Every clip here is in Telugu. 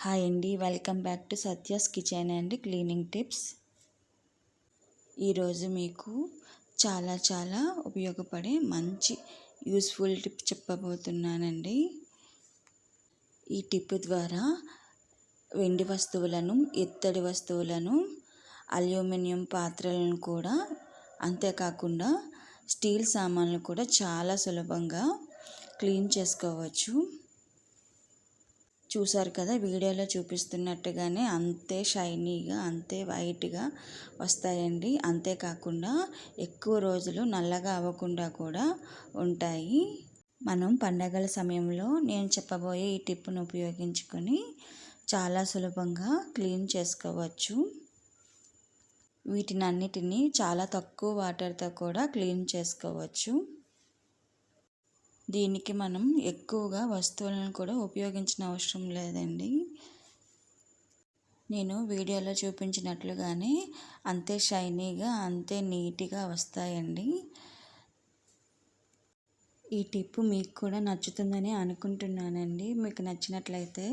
హాయ్ అండి, welcome back to Satya's kitchen and cleaning tips. ఈరోజు మీకు చాలా ఉపయోగపడే మంచి యూస్ఫుల్ టిప్ చెప్పబోతున్నానండి. ఈ టిప్ ద్వారా వెండి వస్తువులను, ఇత్తడి వస్తువులను, అల్యూమినియం పాత్రలను కూడా, అంతేకాకుండా స్టీల్ సామాన్లు కూడా చాలా సులభంగా క్లీన్ చేసుకోవచ్చు. చూసారు కదా, వీడియోలో చూపిస్తున్నట్టుగానే అంతే షైనీగా, అంతే వైట్గా వస్తాయండి. అంతేకాకుండా ఎక్కువ రోజులు నల్లగా అవ్వకుండా కూడా ఉంటాయి. మనం పండగల సమయంలో నేను చెప్పబోయే ఈ టిప్ను ఉపయోగించుకొని చాలా సులభంగా క్లీన్ చేసుకోవచ్చు. వీటినన్నిటినీ చాలా తక్కువ వాటర్తో కూడా క్లీన్ చేసుకోవచ్చు. దీనికి మనం ఎక్కువగా వస్తువులను కూడా ఉపయోగించిన అవసరం లేదండి. నేను వీడియోలో చూపించినట్లుగానే అంతే షైనీగా, అంతే నీట్గా వస్తాయండి. ఈ టిప్ మీకు కూడా నచ్చుతుందని అనుకుంటున్నానండి. మీకు నచ్చినట్లయితే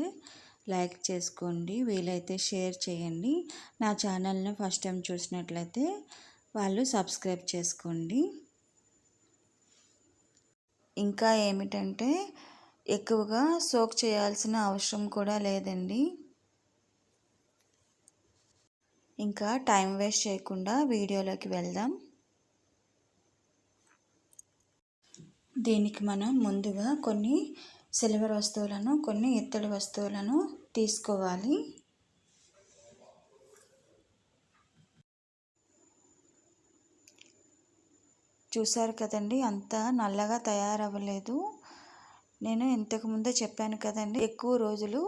లైక్ చేసుకోండి, వీలైతే షేర్ చేయండి. నా ఛానల్ని ఫస్ట్ టైం చూసినట్లయితే వాళ్ళు సబ్స్క్రైబ్ చేసుకోండి. ఇంకా ఏమిటంటే ఎక్కువగా సోక్ చేయాల్సిన అవసరం కూడా లేదండి. ఇంకా టైం వేస్ట్ చేయకుండా వీడియోలోకి వెళ్దాం. దీనికి మనం ముందుగా కొన్ని సిల్వర్ వస్తువులను, కొన్ని ఇత్తడి వస్తువులను తీసుకోవాలి. చూసారు కదండి, అంత నల్లగా తయారవ్వలేదు. నేను ఇంతకుముందే చెప్పాను కదండి, ఎక్కువ రోజులు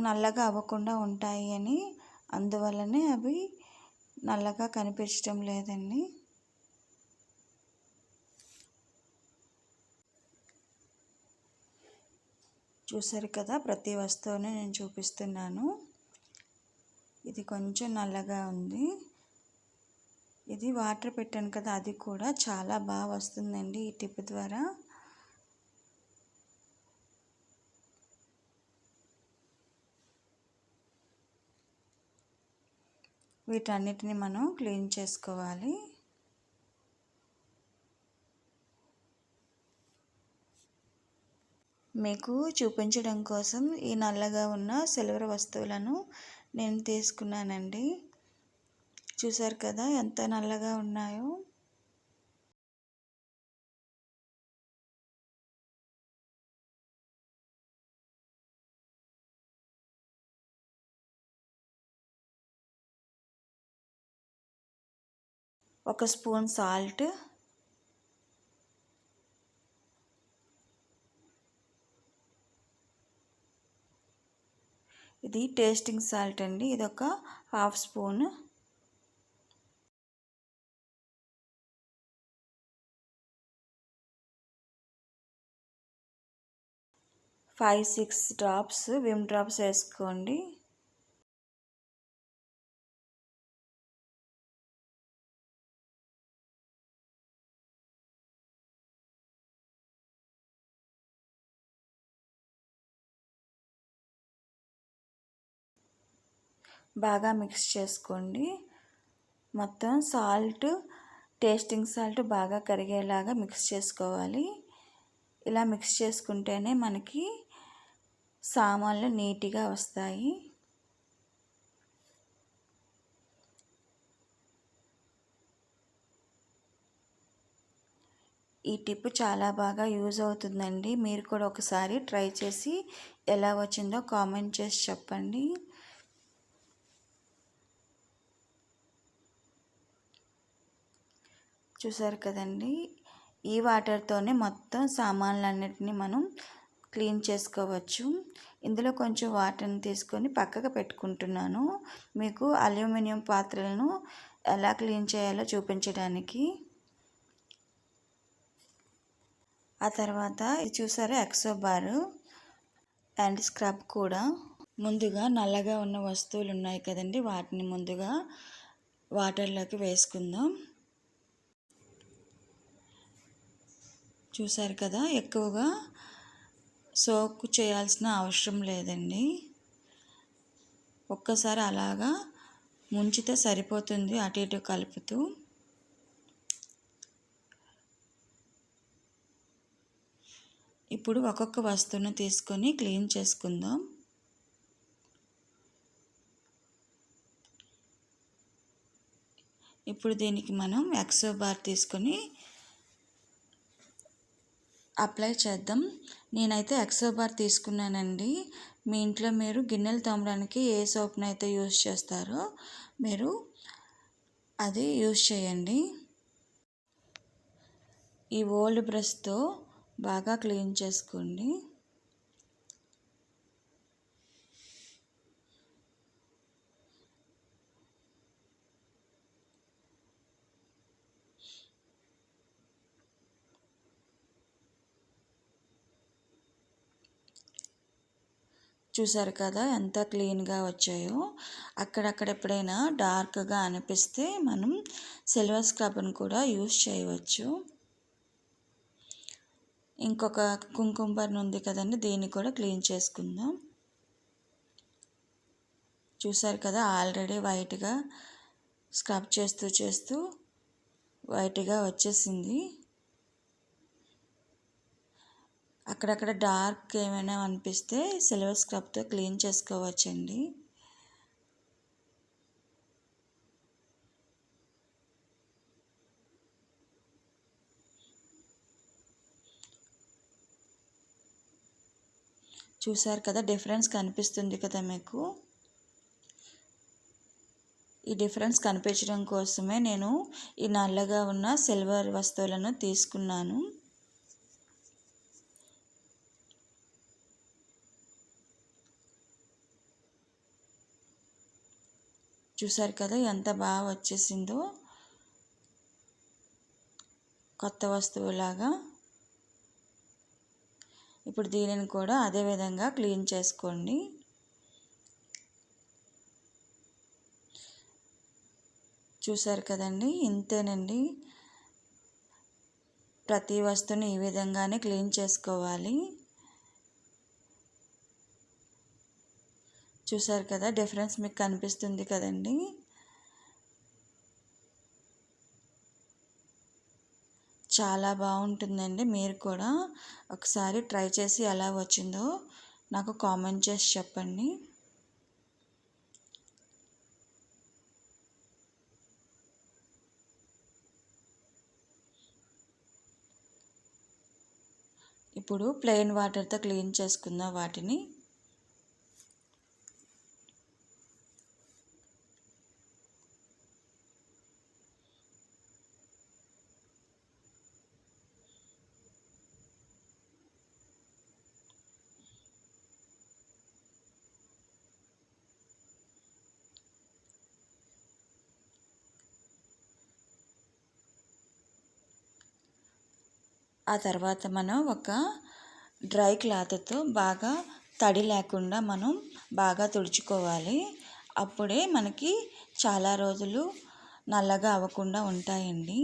నల్లగా అవ్వకుండా ఉంటాయి అని. అందువల్లనే అవి నల్లగా కనిపించడం లేదండి. చూసారు కదా, ప్రతి వస్తువుని నేను చూపిస్తున్నాను. ఇది కొంచెం నల్లగా ఉంది. ఇది వాటర్ పెట్టాను కదా, అది కూడా చాలా బాగా వస్తుందండి ఈ టిప్ ద్వారా. వీటన్నిటిని మనం క్లీన్ చేసుకోవాలి. మీకు చూపించడం కోసం ఈ నల్లగా ఉన్న సిల్వర్ వస్తువులను నేను తీసుకున్నానండి. చూసారు కదా ఎంత నల్లగా ఉన్నాయో. ఒక స్పూన్ సాల్ట్, ఇది టేస్టింగ్ సాల్ట్ అండి, ఇది ఒక half spoon. Five 6 drops Vim drops వేసుకోండి. బాగా మిక్స్ చేసుకోండి. మొత్తం సాల్ట్, టేస్టింగ్ సాల్ట్ బాగా కరిగేలాగా మిక్స్ చేసుకోవాలి. ఇలా మిక్స్ చేసుకుంటేనే మనకి సామాన్లు నీట్గా వస్తాయి. ఈ టిప్ చాలా బాగా యూజ్ అవుతుందండి. మీరు కూడా ఒకసారి ట్రై చేసి ఎలా వచ్చిందో కామెంట్ చేసి చెప్పండి. చూసారు కదండి, ఈ వాటర్తోనే మొత్తం సామాన్లన్నిటిని మనం క్లీన్ చేసుకోవచ్చు. ఇందులో కొంచెం వాటర్ని తీసుకొని పక్కకు పెట్టుకుంటున్నాను, మీకు అల్యూమినియం పాత్రలను ఎలా క్లీన్ చేయాలో చూపించడానికి. ఆ తర్వాత ఇది చూసారా, ఎక్సో బార్ అండ్ స్క్రబ్ కూడా. ముందుగా నల్లగా ఉన్న వస్తువులు ఉన్నాయి కదండి, వాటిని ముందుగా వాటర్లోకి వేసుకుందాం. చూసారు కదా, ఎక్కువగా సోక్ చేయాల్సిన అవసరం లేదండి. ఒక్కసారి అలాగా ముంచితే సరిపోతుంది, అటు ఇటు కలుపుతూ. ఇప్పుడు ఒక్కొక్క వస్తువును తీసుకొని క్లీన్ చేసుకుందాం. ఇప్పుడు దీనికి మనం ఎక్సో బార్ తీసుకొని అప్లై చేద్దాం. నేనైతే ఎక్సో బార్ తీసుకున్నానండి. మీ ఇంట్లో మీరు గిన్నెలు తోమడానికి ఏ సోప్ని అయితే యూజ్ చేస్తారో మీరు అది యూజ్ చేయండి. ఈ ఓల్డ్ బ్రష్తో బాగా క్లీన్ చేసుకోండి. చూసారు కదా ఎంత క్లీన్గా వచ్చాయో. అక్కడక్కడ ఎప్పుడైనా డార్క్గా అనిపిస్తే మనం సిల్వర్ స్క్రబ్ని కూడా యూజ్ చేయవచ్చు. ఇంకొక కుంకుమ బర్న్ ఉంది కదండి, దీన్ని కూడా క్లీన్ చేసుకుందాం. చూసారు కదా ఆల్రెడీ వైట్గా స్క్రబ్ చేస్తూ వైట్గా వచ్చేసింది. అక్కడక్కడ డార్క్ ఏమైనా అనిపిస్తే సిల్వర్ స్క్రబ్తో క్లీన్ చేసుకోవచ్చండి. చూసారు కదా డిఫరెన్స్ కనిపిస్తుంది కదా మీకు. ఈ డిఫరెన్స్ కనిపించడం కోసమే నేను ఈ నల్లగా ఉన్న సిల్వర్ వస్తువులను తీసుకున్నాను. చూసారు కదా ఎంత బాగా వచ్చేసిందో, కొత్త వస్తువులాగా. ఇప్పుడు దీనిని కూడా అదే విధంగా క్లీన్ చేసుకోండి. చూసారు కదండి, ఇంతేనండి. ప్రతి వస్తువుని ఈ విధంగానే క్లీన్ చేసుకోవాలి. చూసారు కదా డిఫరెన్స్ మీకు కనిపిస్తుంది కదండి. చాలా బాగుంటుందండి. మీరు కూడా ఒకసారి ట్రై చేసి ఎలా వచ్చిందో నాకు కామెంట్ చేసి చెప్పండి. ఇప్పుడు ప్లెయిన్ వాటర్తో క్లీన్ చేసుకుందాం వాటిని. ఆ తర్వాత మనం ఒక డ్రై క్లాత్తో బాగా తడి లేకుండా మనం బాగా తుడుచుకోవాలి. అప్పుడే మనకి చాలా రోజులు నల్లగా అవ్వకుండా ఉంటాయండి.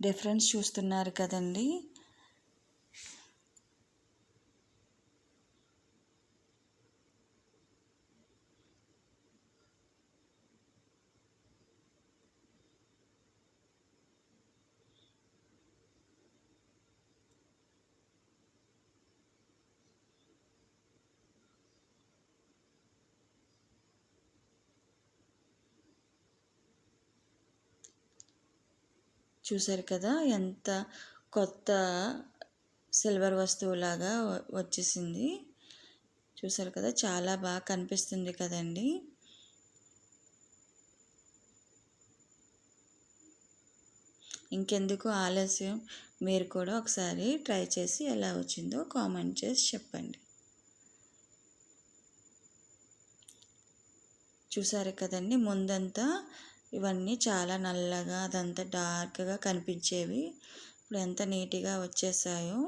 డిఫరెన్స్ చూస్తున్నారు కదండి. చూసారు కదా ఎంత కొత్త సిల్వర్ వస్తువులాగా వచ్చేసింది. చూసారు కదా చాలా బాగా కనిపిస్తుంది కదండి. ఇంకెందుకు ఆలస్యం, మీరు కూడా ఒకసారి ట్రై చేసి ఎలా వచ్చిందో కామెంట్ చేసి చెప్పండి. చూసారు కదండి ముందంతా ఇవన్నీ చాలా నల్లగా అదంతా డార్క్గా కనిపించేవి. ఇప్పుడు ఎంత నీట్గా వచ్చేసాయో.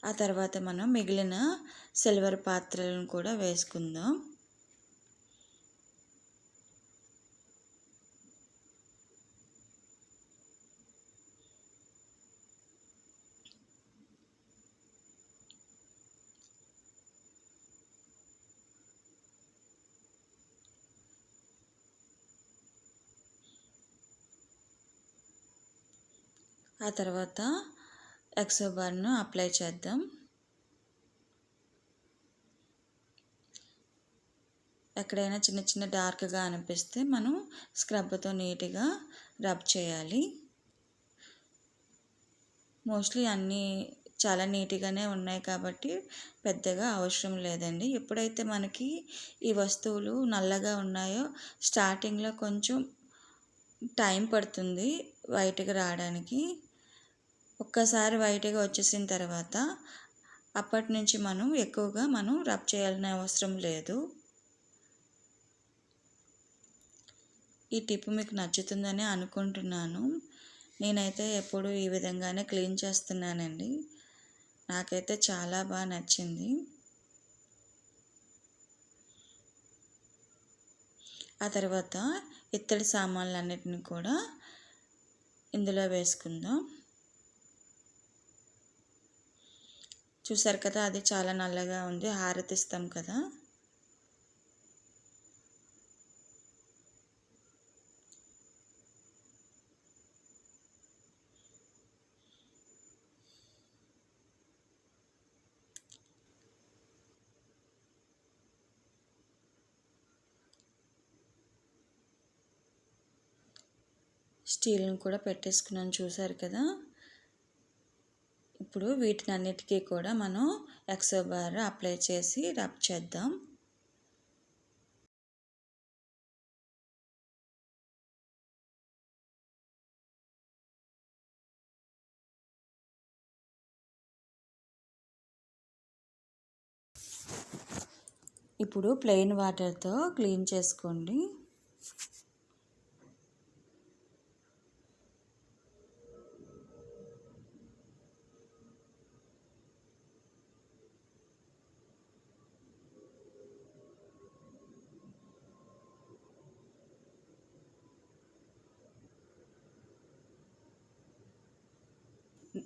ఆ తర్వాత మనం మిగిలిన సిల్వర్ పాత్రలను కూడా వేసుకుందాం. ఆ తర్వాత ఎక్సో బార్ను అప్లై చేద్దాం. ఎక్కడైనా చిన్న చిన్న డార్క్గా అనిపిస్తే మనం స్క్రబ్తో నీట్గా రబ్ చేయాలి. మోస్ట్లీ అన్నీ చాలా నీట్గానే ఉన్నాయి కాబట్టి పెద్దగా అవసరం లేదండి. ఎప్పుడైతే మనకి ఈ వస్తువులు నల్లగా ఉన్నాయో స్టార్టింగ్లో కొంచెం టైం పడుతుంది వైట్గా రావడానికి. ఒక్కసారి వైట్గా వచ్చేసిన తర్వాత అప్పటి నుంచి మనం ఎక్కువగా రబ్ చేయాల్సిన అవసరం లేదు. ఈ టిప్ మీకు నచ్చుతుందని అనుకుంటున్నాను. నేనైతే ఎప్పుడు ఈ విధంగానే క్లీన్ చేస్తున్నానండి. నాకైతే చాలా బాగా నచ్చింది. ఆ తర్వాత ఇత్తడి సామాన్లన్నిటిని కూడా ఇందులో వేసుకుందాం. చూసారు కదా, అది చాలా నల్లగా ఉంది. హారతిస్తాం కదా. స్టీల్ని కూడా పెట్టేసుకున్నాను, చూసారు కదా. ఇప్పుడు వీటినన్నిటికీ కూడా మనం ఎక్సో బార్ అప్లై చేసి రబ్ చేద్దాం. ఇప్పుడు ప్లెయిన్ వాటర్తో క్లీన్ చేసుకోండి.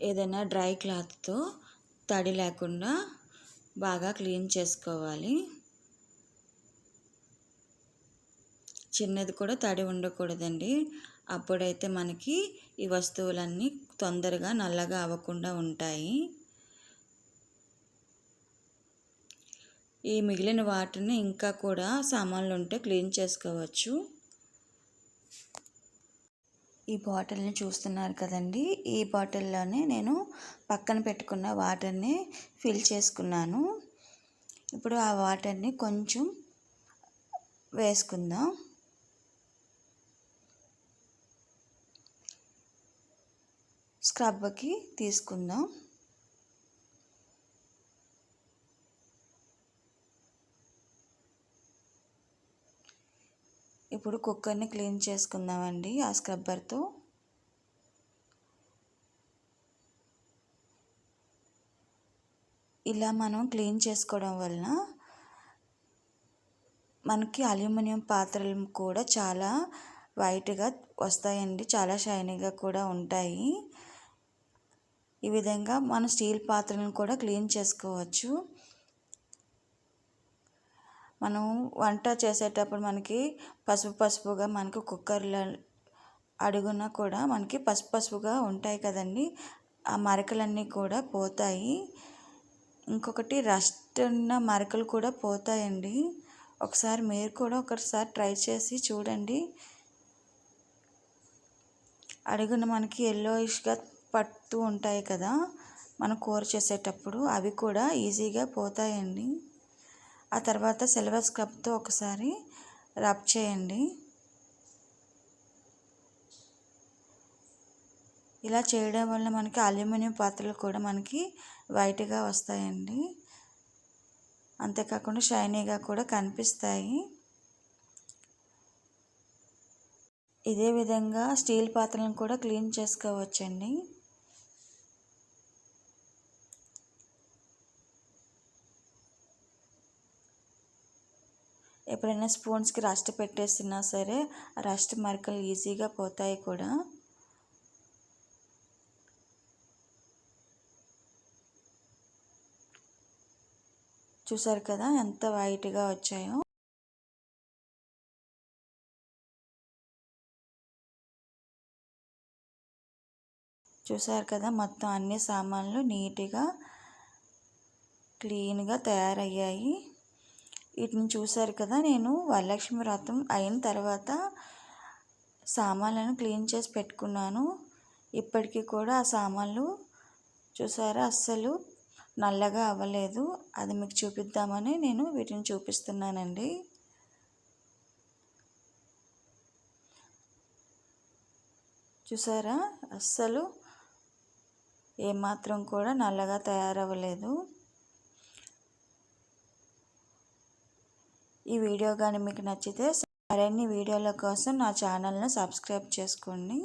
ఏదైనా డ్రై క్లాత్తో తడి లేకుండా బాగా క్లీన్ చేసుకోవాలి. చిన్నది కూడా తడి ఉండకూడదండి. అప్పుడైతే మనకి ఈ వస్తువులన్నీ తొందరగా నల్లగా అవ్వకుండా ఉంటాయి. ఈ మిగిలిన వాటిని ఇంకా కూడా సామాన్లు ఉంటే క్లీన్ చేసుకోవచ్చు. ఈ బాటిల్ని చూస్తున్నారు కదండి. ఈ బాటిల్లోనే నేను పక్కన పెట్టుకున్న వాటర్ని ఫిల్ చేసుకున్నాను. ఇప్పుడు ఆ వాటర్ని కొంచెం వేసుకుందాం. స్క్రబ్కి తీసుకుందాం. ఇప్పుడు కుక్కర్ని క్లీన్ చేసుకుందామండి ఆ స్క్రబ్బర్తో. ఇలా మనం క్లీన్ చేసుకోవడం వలన మనకి అల్యూమినియం పాత్రలు కూడా చాలా వైట్గా వస్తాయండి, చాలా షైనీగా కూడా ఉంటాయి. ఈ విధంగా మనం స్టీల్ పాత్రలను కూడా క్లీన్ చేసుకోవచ్చు. మనం వంట చేసేటప్పుడు మనకి పసుపుగా మనకి కుక్కర్ల అడుగున కూడా మనకి పసుపుగా ఉంటాయి కదండి. ఆ మరకలన్నీ కూడా పోతాయి. ఇంకొకటి రస్ట్ ఉన్న మరకలు కూడా పోతాయండి. ఒకసారి మీరు కూడా ఒకసారి ట్రై చేసి చూడండి. అడుగున మనకి ఎల్లోయిష్గా పడుతూ ఉంటాయి కదా మనం కూర చేసేటప్పుడు, అవి కూడా ఈజీగా పోతాయండి. ఆ తర్వాత సిల్వర్ స్క్రబ్తో ఒకసారి రబ్ చేయండి. ఇలా చేయడం వల్ల మనకి అల్యూమినియం పాత్రలు కూడా మనకి వైట్గా వస్తాయండి. అంతేకాకుండా షైనీగా కూడా కనిపిస్తాయి. ఇదే విధంగా స్టీల్ పాత్రలను కూడా క్లీన్ చేసుకోవచ్చండి. ఎప్పుడైనా స్పూన్స్కి రస్ట్ పెట్టేసినా సరే ఆ రస్ట్ మరకలు ఈజీగా పోతాయి కూడా. చూసారు కదా ఎంత వైట్గా వచ్చాయో. చూసారు కదా మొత్తం అన్ని సామాన్లు నీట్గా క్లీన్గా తయారయ్యాయి. వీటిని చూసారు కదా, నేను వరలక్ష్మి వ్రతం అయిన తర్వాత సామాన్లను క్లీన్ చేసి పెట్టుకున్నాను. ఇప్పటికీ కూడా ఆ సామాన్లు చూసారా అస్సలు నల్లగా అవ్వలేదు. అది మీకు చూపిద్దామని నేను వీటిని చూపిస్తున్నానండి. చూసారా అస్సలు ఏమాత్రం కూడా నల్లగా తయారవ్వలేదు. ఈ వీడియో కానీ మీకు నచ్చితే మరిన్ని వీడియోల కోసం నా ఛానల్ను సబ్స్క్రైబ్ చేసుకోండి.